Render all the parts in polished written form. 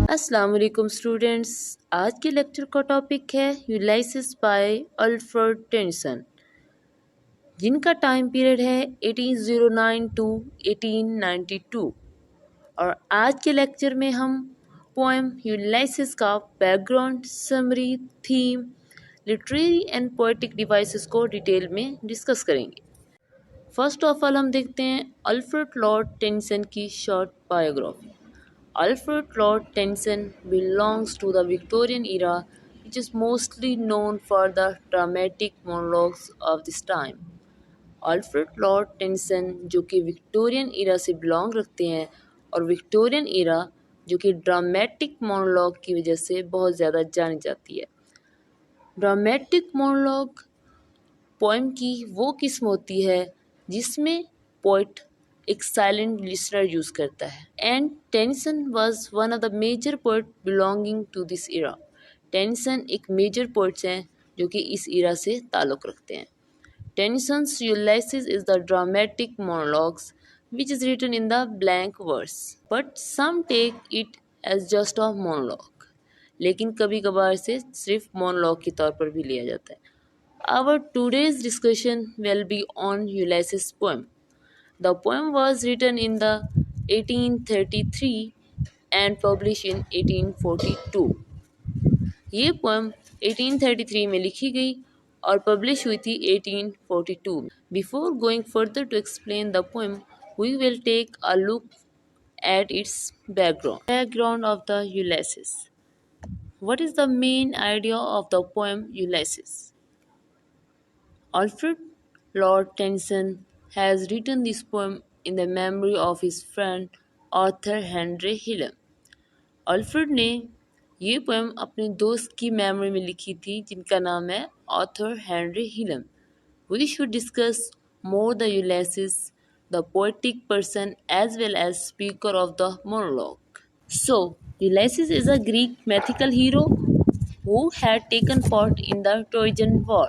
अस्सलाम वालेकुम स्टूडेंट्स। आज के लेक्चर का टॉपिक है यूलाइसिस बाय अल्फ्रेड टेनिसन, जिनका टाइम पीरियड है 1809 टू 1892। और आज के लेक्चर में हम पोएम यूलाइसिस का background, summary, theme, literary and poetic devices को डिटेल में डिस्कस करेंगे। फर्स्ट ऑफ ऑल हम देखते हैं अल्फ्रेड लॉर्ड टेनिसन की short biography. Alfred Lord Tennyson belongs to the Victorian era, which is mostly known for the dramatic monologues of this time. Alfred Lord Tennyson जो कि Victorian era से belong रखते हैं और विक्टोरियन इरा जो कि dramatic monologue की वजह से बहुत ज़्यादा जानी जाती है। ड्रामेटिक मोनोलॉग पोएम की वो किस्म होती है जिसमें पोइट एक साइलेंट लिसनर यूज़ करता है। And Tennyson was one of the major poet belonging to this era. Tennyson एक मेजर पोइट्स हैं जो कि इस इरा से ताल्लुक़ रखते हैं। Tennyson's Ulysses is the dramatic monologues which is written in the blank verse, but some take it as just a monologue. लेकिन कभी कभार से सिर्फ मोनोलॉग के तौर पर भी लिया जाता है। Our today's discussion will be on Ulysses' poem. The poem was written in the 1833 and published in 1842. ये poem 1833 में लिखी गई और publish हुई थी 1842 में। Before going further to explain the poem, we will take a look at its background. Background of the Ulysses. What is the main idea of the poem Ulysses? Alfred Lord Tennyson has written this poem in the memory of his friend author Henry Hillam. Alfred ने ये poem अपने दोस्त की memory में लिखी थी जिनका नाम है author Henry Hillam. We should discuss more the Ulysses, the poetic person as well as speaker of the monologue. So, Ulysses is a Greek mythical hero who had taken part in the Trojan War.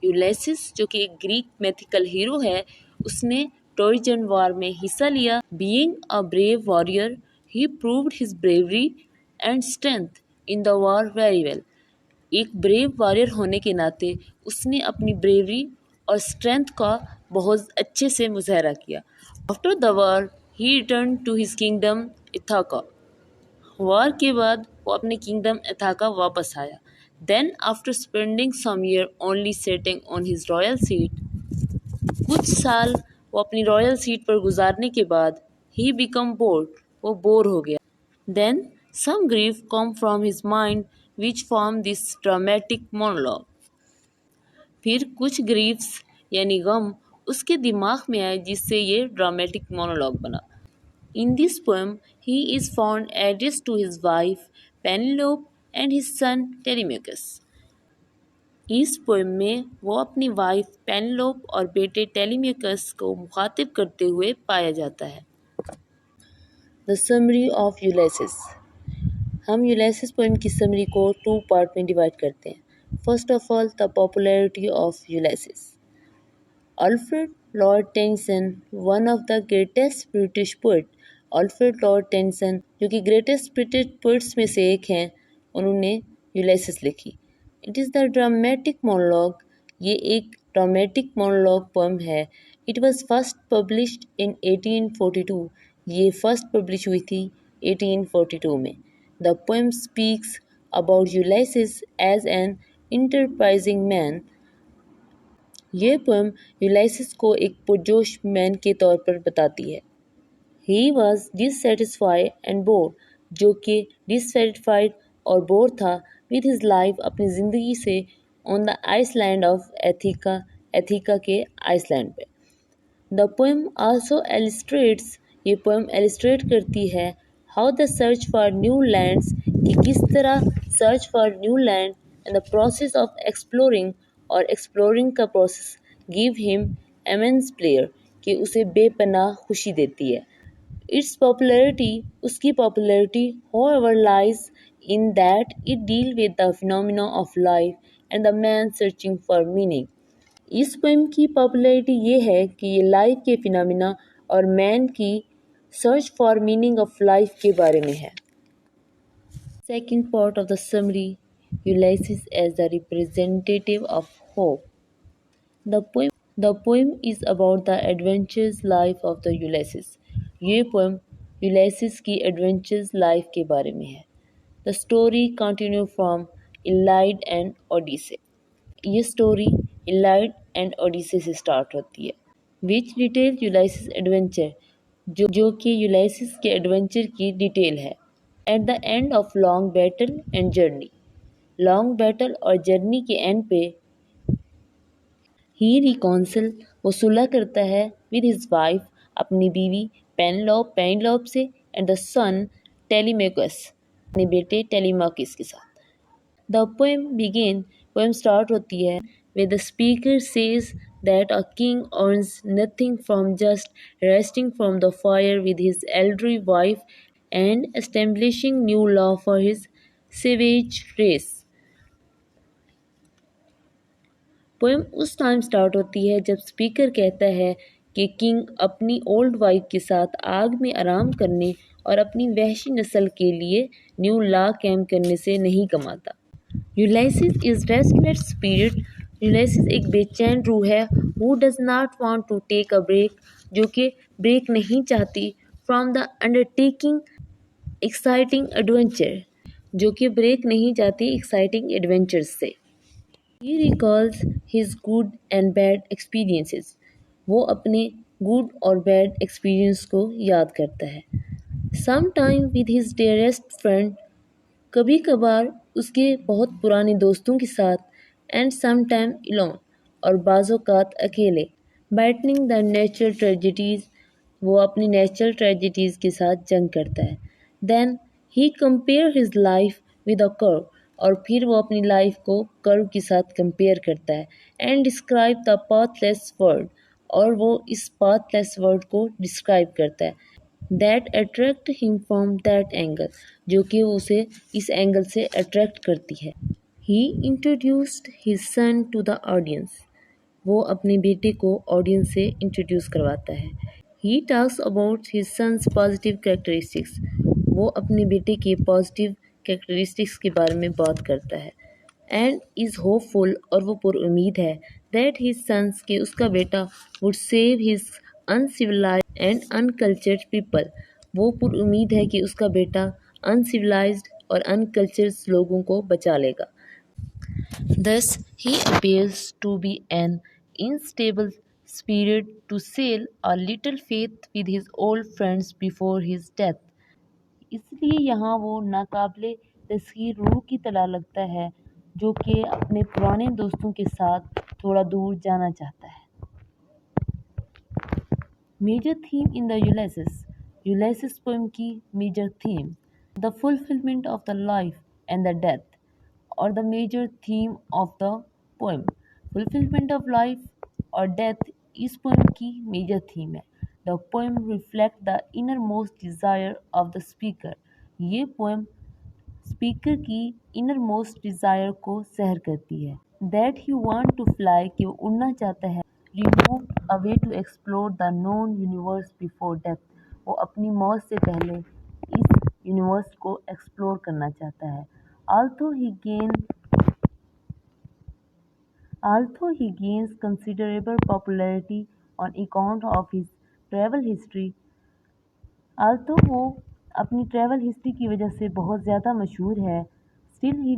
Ulysses जो कि एक Greek mythical hero है, उसने Trojan war में हिस्सा लिया। Being a brave warrior, he proved his bravery and strength in the were very well. एक brave warrior होने के नाते उसने अपनी ब्रेवरी और स्ट्रेंथ का बहुत अच्छे से मुजाहरा किया। After the war he return to his kingdom Ithaca. War के बाद वो अपने किंगडम इथाका वापस आया। Then, after spending some year only sitting on his royal seat, कुछ साल वो अपनी रॉयल सीट पर गुजारने के बाद he become bored, वो बोर हो गया। Then, some grief come from his mind which form this dramatic monologue. फिर कुछ ग्रीफ्स यानी गम उसके दिमाग में आए जिससे ये ड्रामेटिक मोनोलॉग बना। In this poem, he is found addressed to his wife Penelope and his son Telemachus. इस पोएम में वो अपनी वाइफ पेनेलोप और बेटे टेलीमेकस को मुखातिब करते हुए पाया जाता है। The summary of Ulysses. हम यूलाइसिस पोएम की समरी को 2 पार्ट में डिवाइड करते हैं। First of all, the popularity of Ulysses. Alfred Lord Tennyson, one of the greatest British poet. Alfred Lord Tennyson जो कि ग्रेटेस्ट ब्रिटिश पोएट्स में से एक हैं, उन्होंने यूलाइसिस लिखी। It is the dramatic monologue. ये एक ड्रामेटिक मोनोलॉग पोएम है। It was first published in 1842। ये फर्स्ट पब्लिश हुई थी 1842 में। The poem speaks about Ulysses as an enterprising man. ये पोएम यूलाइसिस को एक पुरजोश मैन के तौर पर बताती है। He was dissatisfied and bore, जो कि डिससेटिस्फाइड और बोर था विद हिज लाइफ, अपनी ज़िंदगी से, ऑन द आइसलैंड ऑफ एथिका, एथिका के आइसलैंड पे। द पोएम आल्सो एलिस्ट्रेट्स, ये पोएम एलिस्ट्रेट करती है how the search for new lands, कि किस तरह search for new land and the process of exploring, और एक्सप्लोरिंग का process give him immense player, कि उसे बेपनाह खुशी देती है। इट्स पॉपुलैरिटी, उसकी popularity however lies in that it deal with the phenomena of life and the man searching for meaning. इस poem की पॉपुलैरिटी ये है कि ये लाइफ के फिनोमिना और मैन की search for meaning of life के बारे में है। Second part of the summary, Ulysses as the representative of hope. The poem is about the adventurous life of the Ulysses. ये poem यूलेसिस की adventurous life के बारे में है. The story continue from Iliad and Odyssey. ये story Iliad and Odyssey से start होती है. Which detail Ulysses adventure, जो कि यूलेसिस के एडवेंचर की डिटेल है. At the end of long battle and journey. Long battle और जर्नी के एंड पे ही रिकॉन्सिल वो सुलह करता है विद हिज वाइफ अपनी बीवी पेनलॉप से एंड द सन टेलीमेकस अपने बेटे टेलीमाकिस के साथ. द पोएम स्टार्ट होती है where the speaker says that a king earns nothing from just resting from the fire with his elderly wife and establishing new law for his savage race. Poem उस time start होती है जब speaker कहता है कि king अपनी old wife के साथ आग में आराम करने और अपनी वहशी नस्ल के लिए न्यू लॉ कैम्प करने से नहीं कमाता. Ulysses is restless spirit. Ulysses एक बेचैन रूह है who does not want to take a break, जो कि ब्रेक नहीं चाहती from the undertaking exciting adventure, जो कि ब्रेक नहीं चाहती एक्साइटिंग एडवेंचर्स से. He recalls his good and bad experiences. वो अपने good और bad experience को याद करता है. Sometime with his dearest friend, कभी कभार उसके बहुत पुराने दोस्तों के साथ, and sometime alone, और बाज़ोकात अकेले. Battling the natural tragedies, वो अपनी नेचुरल ट्रेजिडीज़ के साथ जंग करता है. Then he compare his life with a curve, और फिर वो अपनी लाइफ को कर्व के साथ कंपेयर करता है. And describe the pathless world, और वो इस पाथलेस वर्ल्ड को डिस्क्राइब करता है. That attract him from that angle, जो कि उसे इस एंगल से अट्रैक्ट करती है. He introduced his son to the audience, वो अपने बेटे को ऑडियंस से इंट्रोड्यूस करवाता है. He talks about his son's positive characteristics, वो अपने बेटे के पॉजिटिव कैरेक्टरिस्टिक्स के बारे में बात करता है. एंड इज़ होपफुल, और वो पुरुम्मीद है दैट हिज सन्स के उसका बेटा would save his uncivilised and uncultured people, वो पुरुम्मीद है कि उसका बेटा अनसिविलाइज्ड और अनकल्चर्ड लोगों को बचा लेगा. Thus, he appears to be an unstable spirit to sail a little faith with his old friends before his death. इसलिए यहाँ वो नाकाबिले तस्खीर रूह की तरह लगता है जो कि अपने पुराने दोस्तों के साथ थोड़ा दूर जाना चाहता है. Major theme in the Ulysses poem की major theme, the fulfilment of the life and the death, or the major theme of the poem. Fulfillment of life or death इस poem की major theme है. The poem reflects the innermost desire of the speaker. ये poem speaker की innermost desire को सहर करती है. That he want to fly, कि वो उड़ना चाहता है. Remove away to explore the known universe before death. वो अपनी मौत से पहले इस यूनिवर्स को एक्सप्लोर करना चाहता है. Although he gains considerable popularity on account of his travel history, although वो अपनी ट्रैवल हिस्ट्री की वजह से बहुत ज़्यादा मशहूर है, still he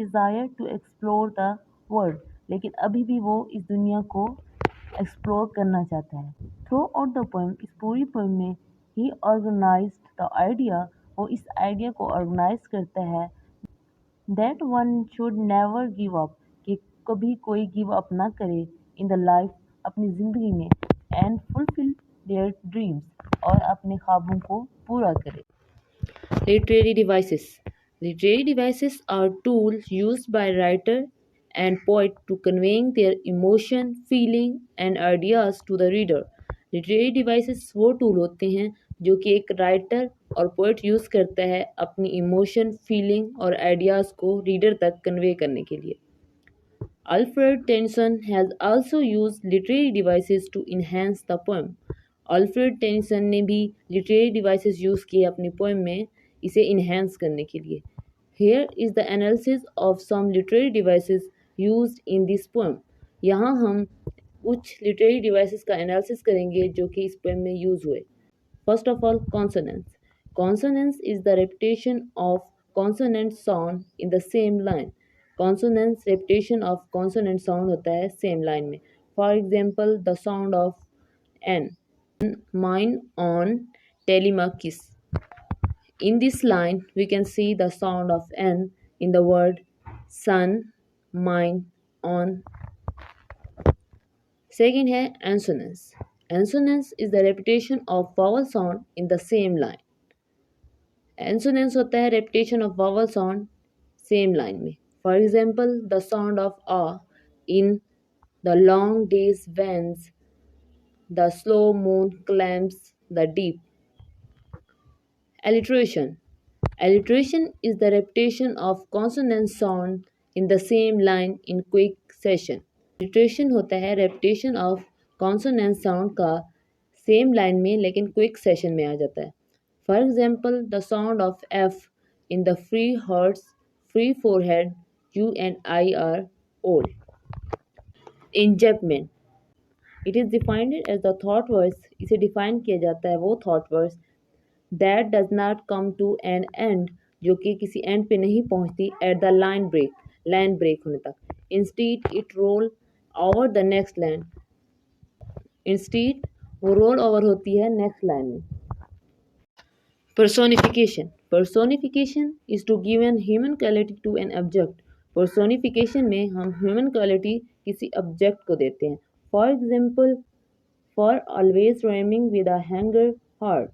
desire to explore the world, लेकिन अभी भी वो इस दुनिया को एक्सप्लोर करना चाहता है. थ्रू आउट द पोएम, इस पूरी पोएम में ही ऑर्गेनाइज्ड द आइडिया, वो इस आइडिया को ऑर्गेनाइज करता है that one should never give up, कि कभी कोई गिव अप ना करे इन द लाइफ, अपनी ज़िंदगी में, एंड फुलफिल देयर ड्रीम्स, और अपने ख्वाबों को पूरा करे. Literary devices are tools used by writer and poet to conveying their emotion, feeling and ideas to the reader. Literary devices वो टूल होते हैं जो कि एक राइटर और पोएट यूज़ करता है अपनी इमोशन, फीलिंग और आइडियाज़ को रीडर तक कन्वे करने के लिए. Alfred Tennyson has also used literary devices to enhance the poem. Alfred Tennyson ने भी लिटरेरी डिवाइसेस यूज़ किए अपनी पोएम में इसे इन्हेंस करने के लिए। Here is the analysis of some literary devices used in this poem. यहाँ हम कुछ literary devices का analysis करेंगे जो कि इस poem में use हुए। First of all, consonants. Consonance is the repetition of consonant sound in the same line. Consonants repetition of consonant sound होता है same line में. For example, the sound of N. Mine on Telemachus. In this line, we can see the sound of N in the word sun, mine, on. Second है assonance. Assonance is the repetition of vowel sound in the same line. Assonance होता है repetition of vowel sound same line में. For example, the sound of A in the long days wanes, the slow moon climbs the deep. Alliteration. Alliteration is the repetition of consonant sound in the same line in quick succession. Alliteration होता है repetition of consonant sound का same line में लेकिन quick succession में आ जाता है. For example, the sound of F in the free hearts, free forehead, you and I are old. Injectment. It is defined as the thought verse. इसे define किया जाता है वो thought verse that does not come to an end, जो कि किसी end पे नहीं पहुंचती at the line break होने तक. Instead it roll over the next line. Instead वो roll over होती है next line में. Personification. Personification is to give an human quality to an object. Personification में हम human quality किसी object को देते हैं. For example, for always rhyming with a hunger heart.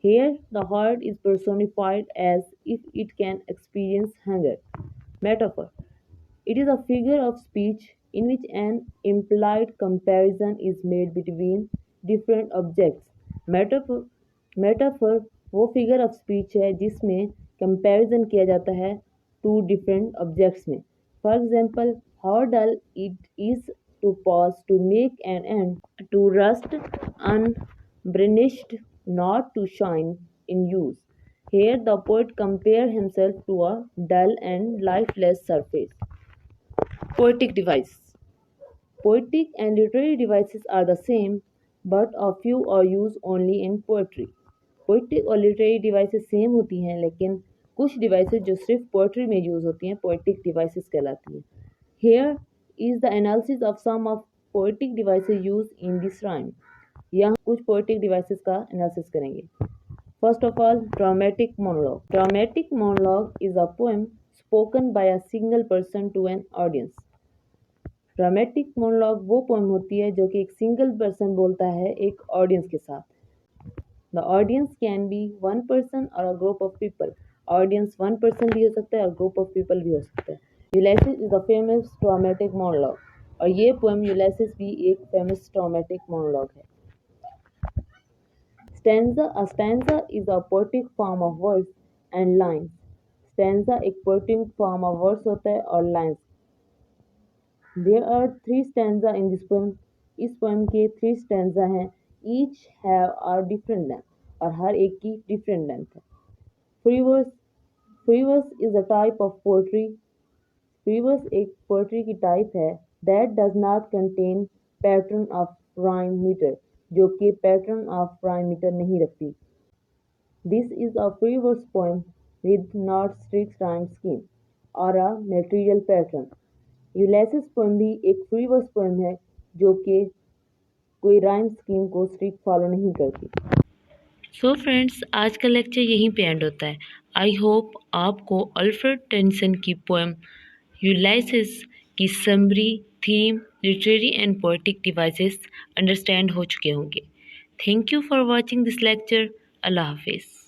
Here, the heart is personified as if it can experience hunger. Metaphor. It is a figure of speech in which an implied comparison is made between different objects. Metaphor वो figure of speech है जिसमें comparison किया जाता है two different objects में. For example, how dull it is to pause to make an end, to rust unblemished, not to shine in use. Here the poet compares himself to a dull and lifeless surface. Poetic device. Poetic and literary devices are the same, but a few are used only in poetry. Poetic और literary devices same होती हैं लेकिन कुछ devices जो सिर्फ poetry में use होती हैं poetic devices कहलाती हैं. Here is the analysis of some of poetic devices used in this rhyme. यहाँ कुछ poetic devices का analysis करेंगे. First of all, dramatic monologue. Dramatic monologue is a poem spoken by a single person to an audience. Dramatic monologue वो poem होती है जो कि एक सिंगल पर्सन बोलता है एक ऑडियंस के साथ. The audience can be one person और a group of people. Audience one person भी हो सकता है और ग्रुप ऑफ पीपल भी हो सकता है. Ulysses is a famous dramatic monologue और ये पोएम यूलिसिस भी एक फेमस ड्रामेटिक मोनोलॉग है. Stanza. A stanza is a poetic form of words and lines. Stanza एक पोएटिक फॉर्म ऑफ वर्ड्स होता है और lines. There are 3 stanza in this poem. इस poem के 3 stanza हैं. Each have a different length और हर एक की different length है. Free verse. Free verse is a type of poetry. Free verse एक poetry की type है that does not contain pattern of rhyme meter, जो कि pattern of rhyme meter नहीं रखती. This is a free verse poem with not strict rhyme scheme or a material pattern. Ulysses poem भी एक free verse poem है जो कि कोई राइम स्कीम को स्ट्रिक्ट फॉलो नहीं करती. सो फ्रेंड्स, आज का लेक्चर यहीं पे एंड होता है. आई होप आपको अल्फ्रेड टेनिसन की पोएम यूलिसिस की summary, theme, literary and poetic devices understand हो चुके होंगे. Thank you for watching this lecture. अल्लाह हाफिज़.